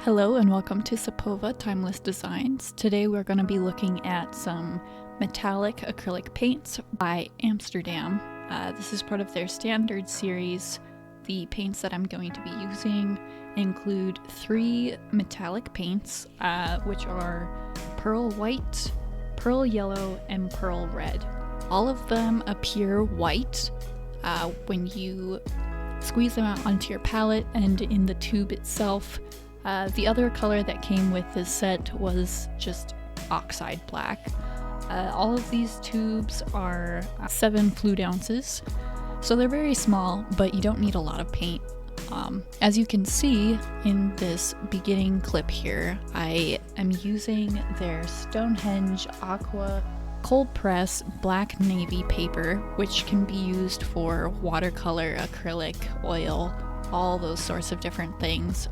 Hello and welcome to Sapova Timeless Designs. Today we're going to be looking at some metallic acrylic paints by Amsterdam. This is part of their standard series. The paints that I'm going to be using include 3 metallic paints, which are pearl white, pearl yellow, and pearl red. All of them appear white when you squeeze them out onto your palette and in the tube itself. The other color that came with this set was just oxide black. All of these tubes are 7 fluid ounces, so they're very small, but you don't need a lot of paint. As you can see in this beginning clip here, I am using their Stonehenge Aqua cold press black navy paper, which can be used for watercolor, acrylic, oil, all those sorts of different things.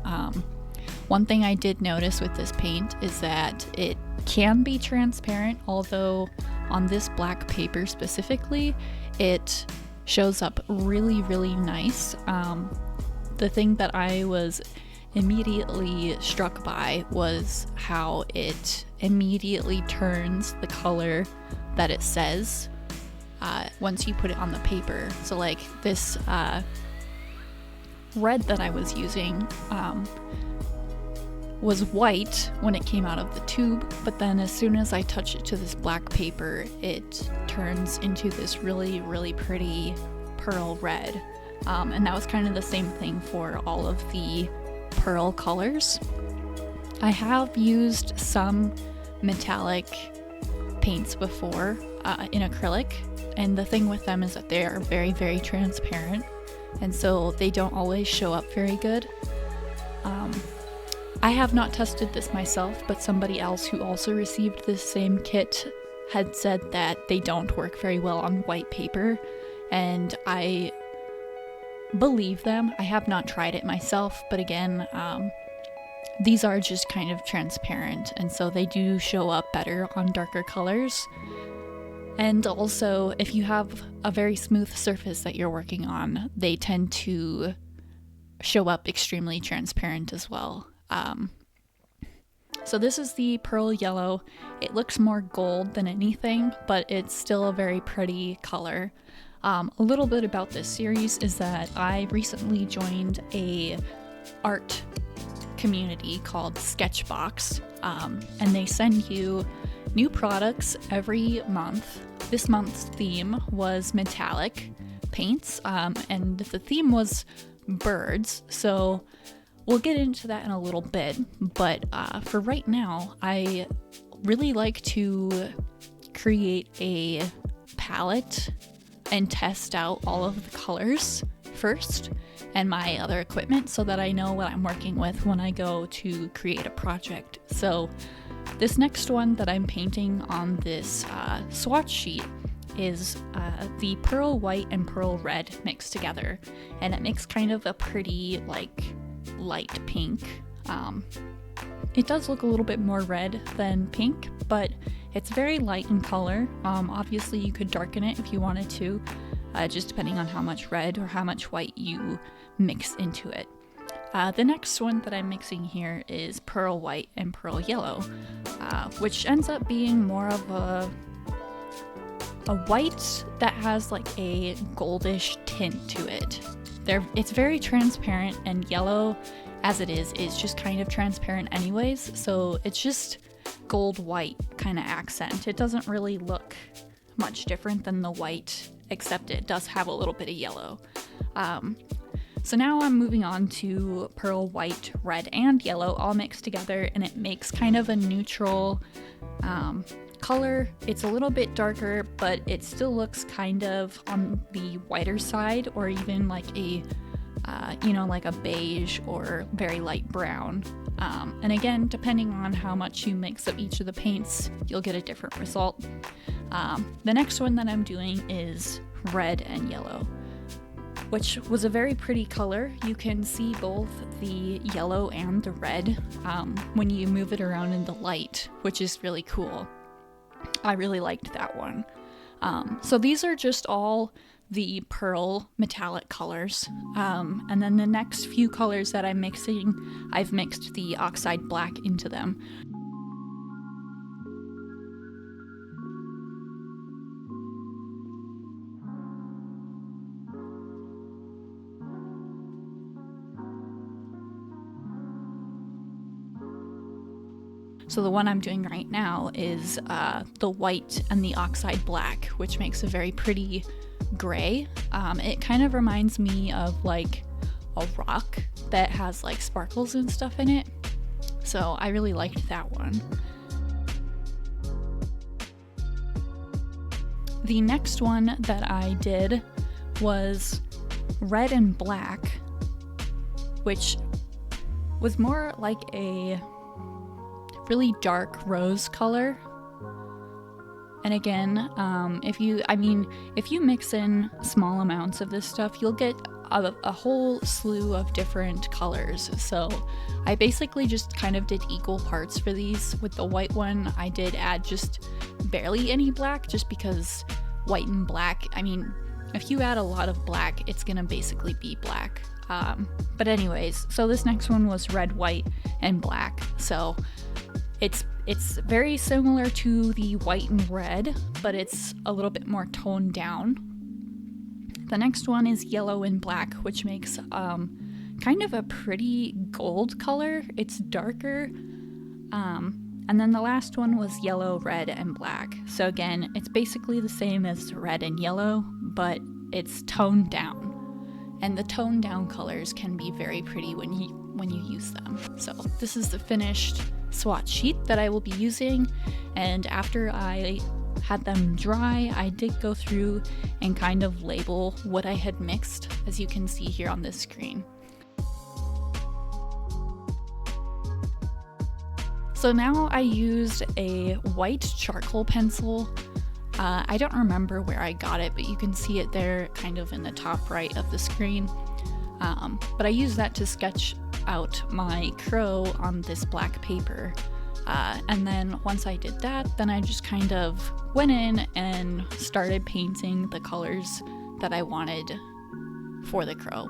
One thing I did notice with this paint is that it can be transparent, although on this black paper specifically, it shows up really, really nice. The thing that I was immediately struck by was how it immediately turns the color that it says once you put it on the paper. So like this red that I was using was white when it came out of the tube, but then as soon as I touch it to this black paper, it turns into this really, really pretty pearl red. And that was kind of the same thing for all of the pearl colors. I have used some metallic paints before in acrylic, and the thing with them is that they are very, very transparent, and so they don't always show up very good. I have not tested this myself, but somebody else who also received this same kit had said that they don't work very well on white paper, and I believe them. I have not tried it myself, but again, these are just kind of transparent, and so they do show up better on darker colors. And also, if you have a very smooth surface that you're working on, they tend to show up extremely transparent as well. So this is the pearl yellow. It looks more gold than anything, but it's still a very pretty color. A little bit about this series is that I recently joined a art community called Sketchbox, and they send you new products every month. This month's theme was metallic paints, and the theme was birds, so we'll get into that in a little bit, but for right now, I really like to create a palette and test out all of the colors first and my other equipment so that I know what I'm working with when I go to create a project. So this next one that I'm painting on this swatch sheet is the pearl white and pearl red mixed together, and it makes kind of a pretty like light pink. It does look a little bit more red than pink, but it's very light in color. Obviously you could darken it if you wanted to, just depending on how much red or how much white you mix into it. The next one that I'm mixing here is pearl white and pearl yellow, which ends up being more of a white that has like a goldish tint to it. It's very transparent, and yellow as it is just kind of transparent anyways, so it's just gold white kind of accent. It doesn't really look much different than the white, except it does have a little bit of yellow. So now I'm moving on to pearl white, red, and yellow all mixed together, and it makes kind of a neutral color. It's a little bit darker, but it still looks kind of on the whiter side, or even like a like a beige or very light brown. And again, depending on how much you mix of each of the paints, you'll get a different result. The next one that I'm doing is red and yellow, which was a very pretty color. You can see both the yellow and the red when you move it around in the light, which is really cool. I really liked that one. So these are just all the pearl metallic colors. And then the next few colors that I'm mixing, I've mixed the oxide black into them. So the one I'm doing right now is the white and the oxide black, which makes a very pretty gray. It kind of reminds me of like a rock that has like sparkles and stuff in it. So I really liked that one. The next one that I did was red and black, which was more like a really dark rose color. And again, if you mix in small amounts of this stuff, you'll get a whole slew of different colors. So I basically just kind of did equal parts for these. With the white one, I did add just barely any black, just because white and black, if you add a lot of black, it's gonna basically be black. But anyways, so this next one was red, white, and black. So it's very similar to the white and red, but it's a little bit more toned down. The next one is yellow and black, which makes kind of a pretty gold color. It's darker. And then the last one was yellow, red, and black. So again, it's basically the same as red and yellow, but it's toned down. And the toned down colors can be very pretty when you use them. So this is the finished swatch sheet that I will be using, and after I had them dry, I did go through and kind of label what I had mixed, as you can see here on this screen. So now I used a white charcoal pencil. I don't remember where I got it, but you can see it there kind of in the top right of the screen. But I used that to sketch out my crow on this black paper. And then once I did that, then I just kind of went in and started painting the colors that I wanted for the crow.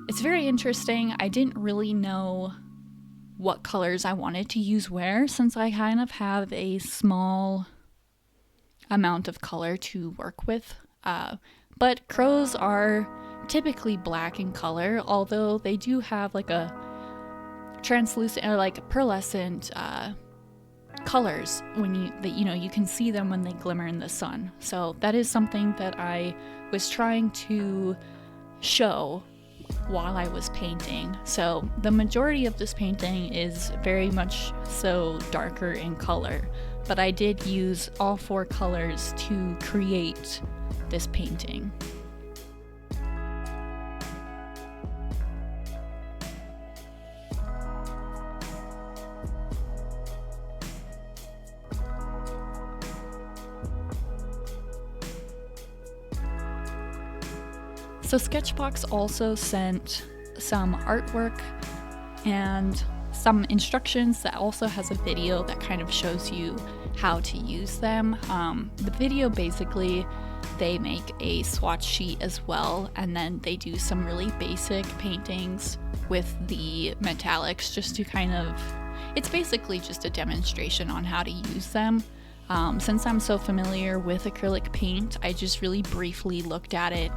It's very interesting. I didn't really know what colors I wanted to use where, since I kind of have a small amount of color to work with. But crows are typically black in color, although they do have like a translucent or like pearlescent colors when you can see them when they glimmer in the sun. So that is something that I was trying to show while I was painting. So the majority of this painting is very much so darker in color, but I did use all four colors to create this painting. So Sketchbox also sent some artwork and some instructions that also has a video that kind of shows you how to use them. The video, basically, they make a swatch sheet as well, and then they do some really basic paintings with the metallics just to kind of, it's basically just a demonstration on how to use them. Since I'm so familiar with acrylic paint, I just really briefly looked at it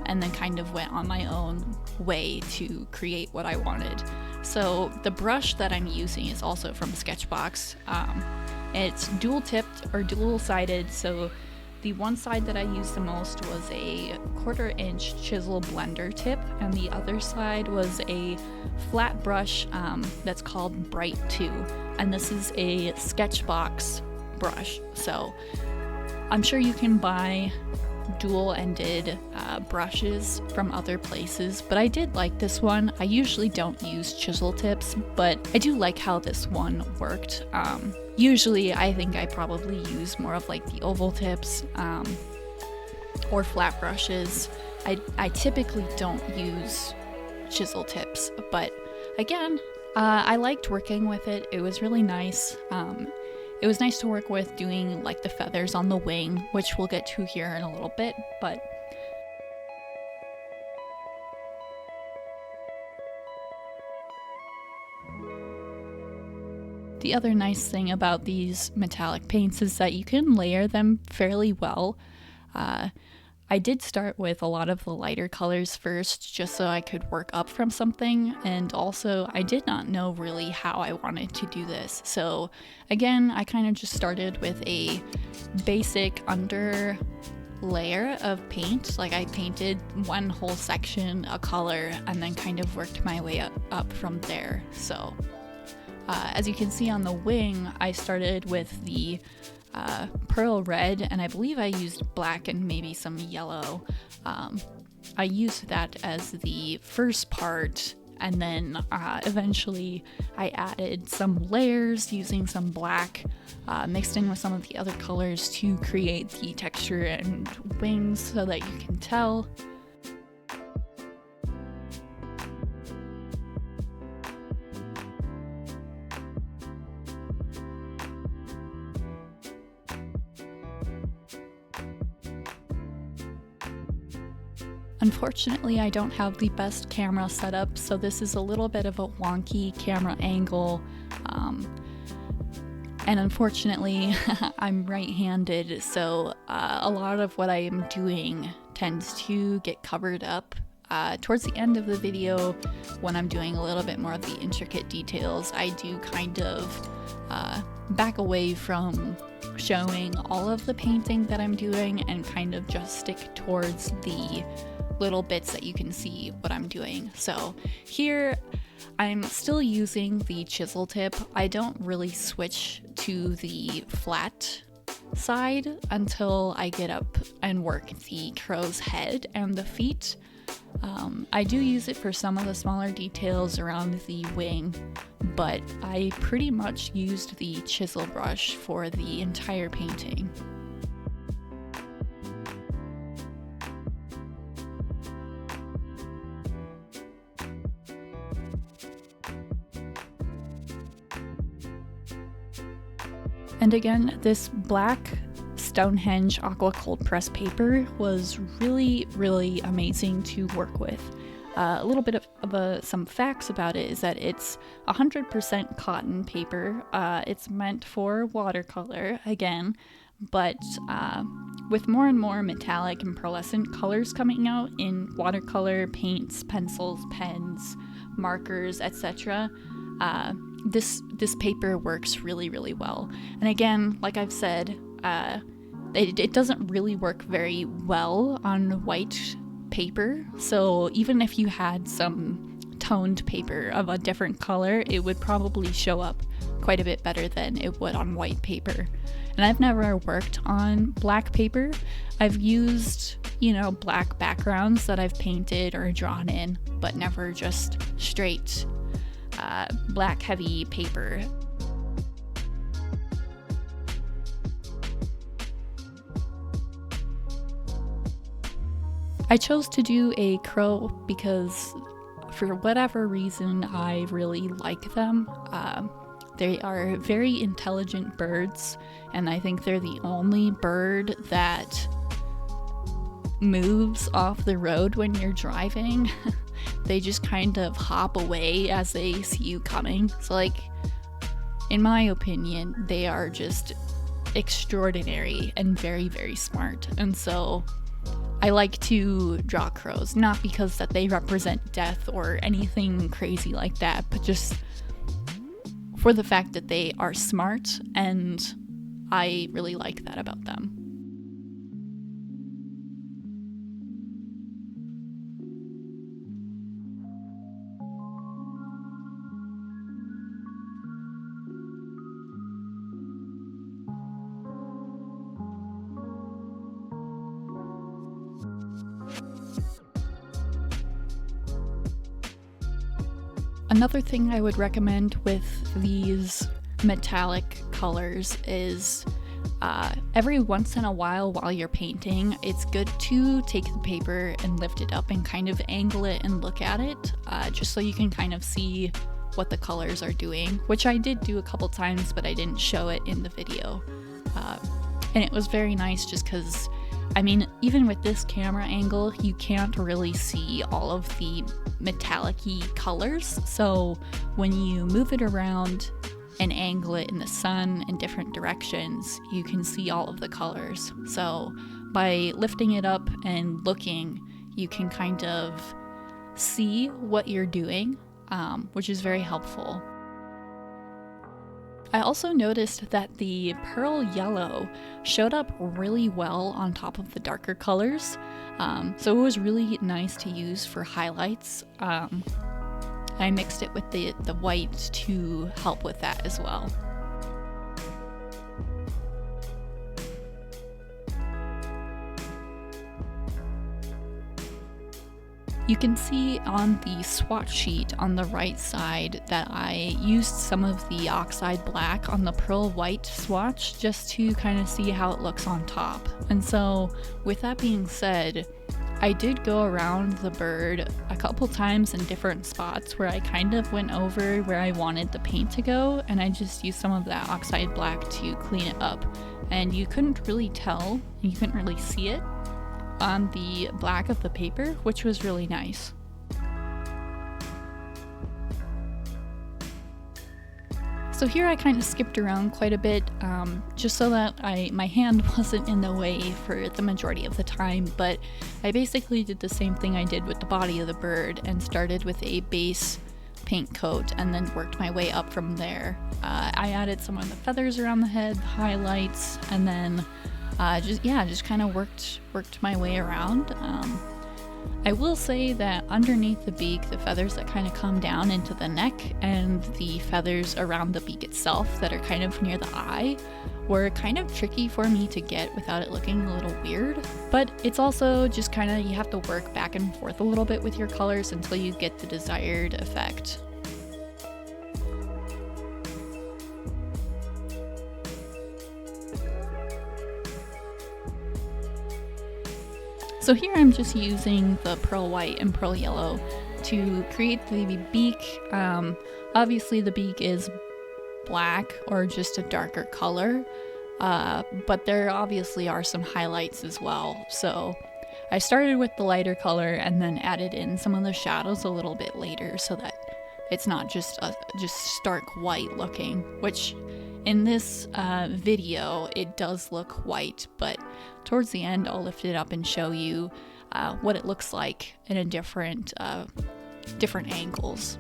and then kind of went on my own way to create what I wanted. So the brush that I'm using is also from Sketchbox. It's dual tipped or dual sided, so the one side that I used the most was a 1/4 inch chisel blender tip, and the other side was a flat brush that's called Bright 2, and this is a Sketchbox brush. So I'm sure you can buy dual-ended brushes from other places, but I did like this one. I usually don't use chisel tips, but I do like how this one worked. Usually I think I probably use more of like the oval tips or flat brushes. I typically don't use chisel tips, but again, I liked working with it. It was really nice. it was nice to work with doing like the feathers on the wing, which we'll get to here in a little bit, but the other nice thing about these metallic paints is that you can layer them fairly well. I did start with a lot of the lighter colors first, just so I could work up from something, and also I did not know really how I wanted to do this. So again, I kind of just started with a basic under layer of paint. Like I painted one whole section a color and then kind of worked my way up from there. So as you can see on the wing, I started with the pearl red, and I believe I used black and maybe some yellow. I used that as the first part, and then eventually I added some layers using some black mixed in with some of the other colors to create the texture and wings so that you can tell. Unfortunately, I don't have the best camera setup, so this is a little bit of a wonky camera angle. And unfortunately, I'm right-handed, so a lot of what I am doing tends to get covered up. Towards the end of the video, when I'm doing a little bit more of the intricate details, I do kind of back away from showing all of the painting that I'm doing and kind of just stick towards the little bits that you can see what I'm doing. So here I'm still using the chisel tip. I don't really switch to the flat side until I get up and work the crow's head and the feet. I do use it for some of the smaller details around the wing, but I pretty much used the chisel brush for the entire painting. And again, this black Stonehenge aqua cold press paper was really amazing to work with. A little bit of some facts about it is that it's 100% cotton paper. It's meant for watercolor again, but with more and more metallic and pearlescent colors coming out in watercolor, paints, pencils, pens, markers, etc., this paper works really well. And again, like I've said, it doesn't really work very well on white paper, so even if you had some toned paper of a different color, it would probably show up quite a bit better than it would on white paper. And I've never worked on black paper. I've used, black backgrounds that I've painted or drawn in, but never just straight black heavy paper. I chose to do a crow because for whatever reason I really like them. They are very intelligent birds, and I think they're the only bird that moves off the road when you're driving. They just kind of hop away as they see you coming. So in my opinion, they are just extraordinary and very smart. And so I like to draw crows, not because that they represent death or anything crazy like that, but just for the fact that they are smart, and I really like that about them. Another thing I would recommend with these metallic colors is every once in a while you're painting, it's good to take the paper and lift it up and kind of angle it and look at it, just so you can kind of see what the colors are doing, which I did do a couple times, but I didn't show it in the video. And it was very nice just because, I mean, even with this camera angle, you can't really see all of the metallic-y colors. So when you move it around and angle it in the sun in different directions, you can see all of the colors. So by lifting it up and looking, you can kind of see what you're doing, which is very helpful. I also noticed that the pearl yellow showed up really well on top of the darker colors, so it was really nice to use for highlights. I mixed it with the white to help with that as well. You can see on the swatch sheet on the right side that I used some of the oxide black on the pearl white swatch just to kind of see how it looks on top. And so with that being said, I did go around the bird a couple times in different spots where I kind of went over where I wanted the paint to go, and I just used some of that oxide black to clean it up. And you couldn't really tell, and you couldn't really see it on the black of the paper, which was really nice. So here I kind of skipped around quite a bit, just so that my hand wasn't in the way for the majority of the time, but I basically did the same thing I did with the body of the bird and started with a base paint coat and then worked my way up from there. I added some of the feathers around the head, highlights, and then just kind of worked my way around. I will say that underneath the beak, the feathers that kind of come down into the neck and the feathers around the beak itself that are kind of near the eye were kind of tricky for me to get without it looking a little weird. But it's also just kind of, you have to work back and forth a little bit with your colors until you get the desired effect. So here I'm just using the pearl white and pearl yellow to create the beak. Obviously the beak is black or just a darker color, but there obviously are some highlights as well. So I started with the lighter color and then added in some of the shadows a little bit later so that it's not just stark white looking, which in this video it does look white, but towards the end I'll lift it up and show you what it looks like in a different angles.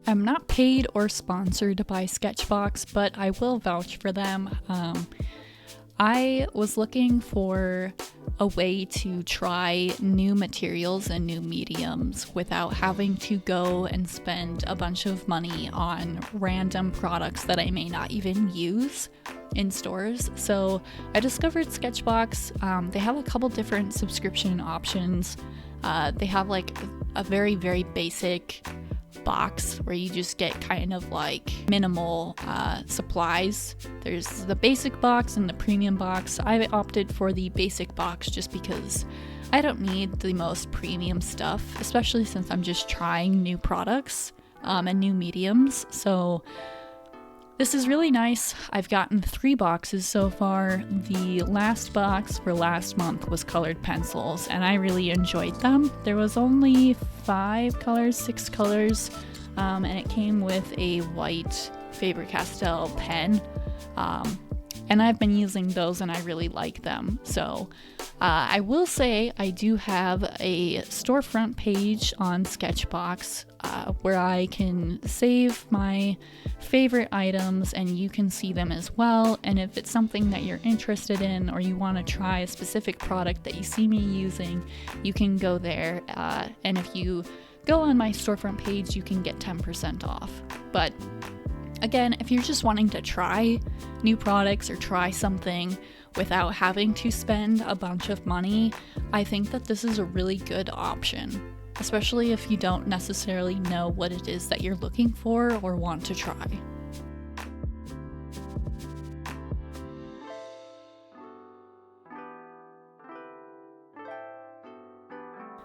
I'm not paid or sponsored by Sketchbox, but I will vouch for them. I was looking for a way to try new materials and new mediums without having to go and spend a bunch of money on random products that I may not even use in stores. So I discovered Sketchbox. They have a couple different subscription options. They have like a very, very basic box where you just get kind of like minimal supplies. There's the basic box and the premium box. I opted for the basic box just because I don't need the most premium stuff, especially since I'm just trying new products and new mediums. So this is really nice. I've gotten 3 boxes so far. The last box for last month was colored pencils, and I really enjoyed them. There was only 5 colors, 6 colors, and it came with a white Faber-Castell pen. And I've been using those and I really like them. So I will say I do have a storefront page on Sketchbox where I can save my favorite items and you can see them as well. And if it's something that you're interested in or you want to try a specific product that you see me using, you can go there. And if you go on my storefront page, you can get 10% off. But again, if you're just wanting to try new products or try something without having to spend a bunch of money, I think that this is a really good option. especially if you don't necessarily know what it is that you're looking for or want to try.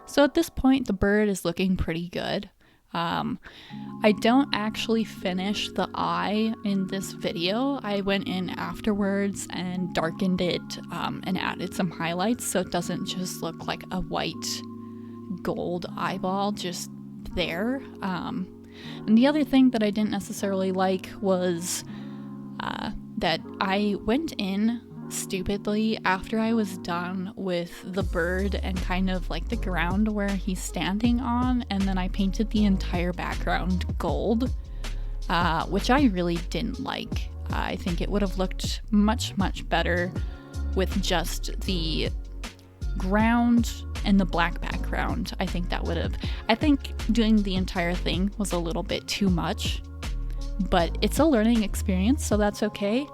So at this point, the bird is looking pretty good. I don't actually finish the eye in this video. I went in afterwards and darkened it and added some highlights so it doesn't just look like a white gold eyeball just there. And the other thing that I didn't necessarily like was that I went in stupidly after I was done with the bird and kind of like the ground where he's standing on, and then I painted the entire background gold, which I really didn't like. I think it would have looked much better with just the ground and the black background. I think doing the entire thing was a little bit too much, but it's a learning experience, so that's okay.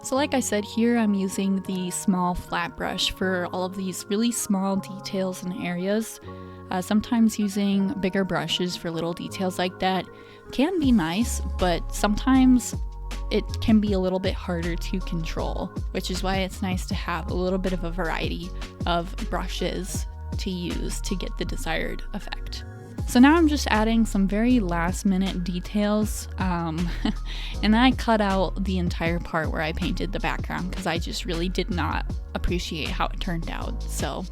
So like I said, here I'm using the small flat brush for all of these really small details and areas. Sometimes using bigger brushes for little details like that can be nice, but sometimes it can be a little bit harder to control, which is why it's nice to have a little bit of a variety of brushes to use to get the desired effect. So now I'm just adding some very last minute details, and then I cut out the entire part where I painted the background because I just really did not appreciate how it turned out. So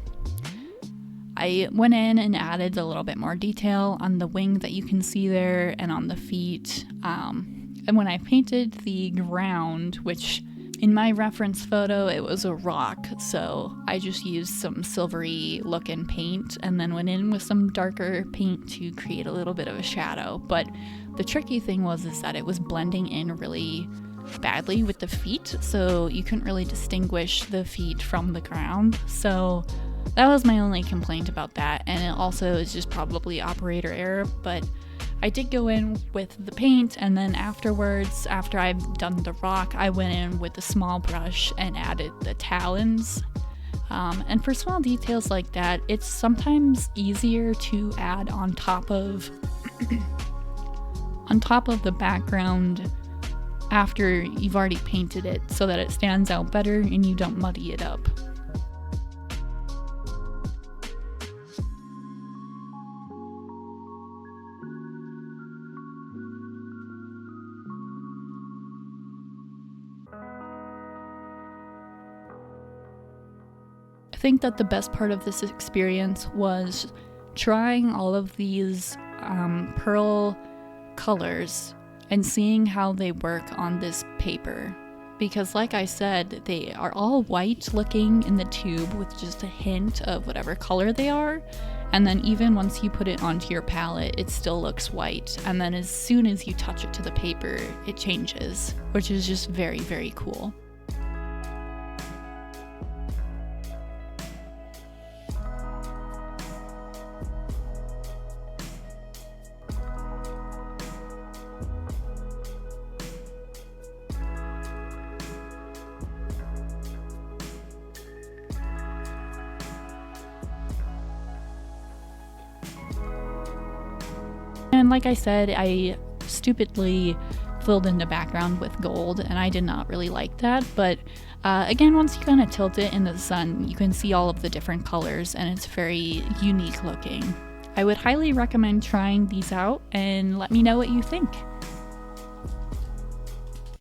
I went in and added a little bit more detail on the wing that you can see there and on the feet. And when I painted the ground, which in my reference photo, it was a rock, so I just used some silvery looking paint and then went in with some darker paint to create a little bit of a shadow. But the tricky thing was that it was blending in really badly with the feet, so you couldn't really distinguish the feet from the ground. So that was my only complaint about that, and it also is just probably operator error, but I did go in with the paint, and then afterwards, after I've done the rock, I went in with the small brush and added the talons. And for small details like that, it's sometimes easier to add on top of the background after you've already painted it so that it stands out better and you don't muddy it up. I think that the best part of this experience was trying all of these pearl colors and seeing how they work on this paper. Because like I said, they are all white looking in the tube with just a hint of whatever color they are. And then even once you put it onto your palette, it still looks white. And then as soon as you touch it to the paper, it changes, which is just very cool. And like I said, I stupidly filled in the background with gold, and I did not really like that. But again, once you kind of tilt it in the sun, you can see all of the different colors, and it's very unique looking. I would highly recommend trying these out and let me know what you think.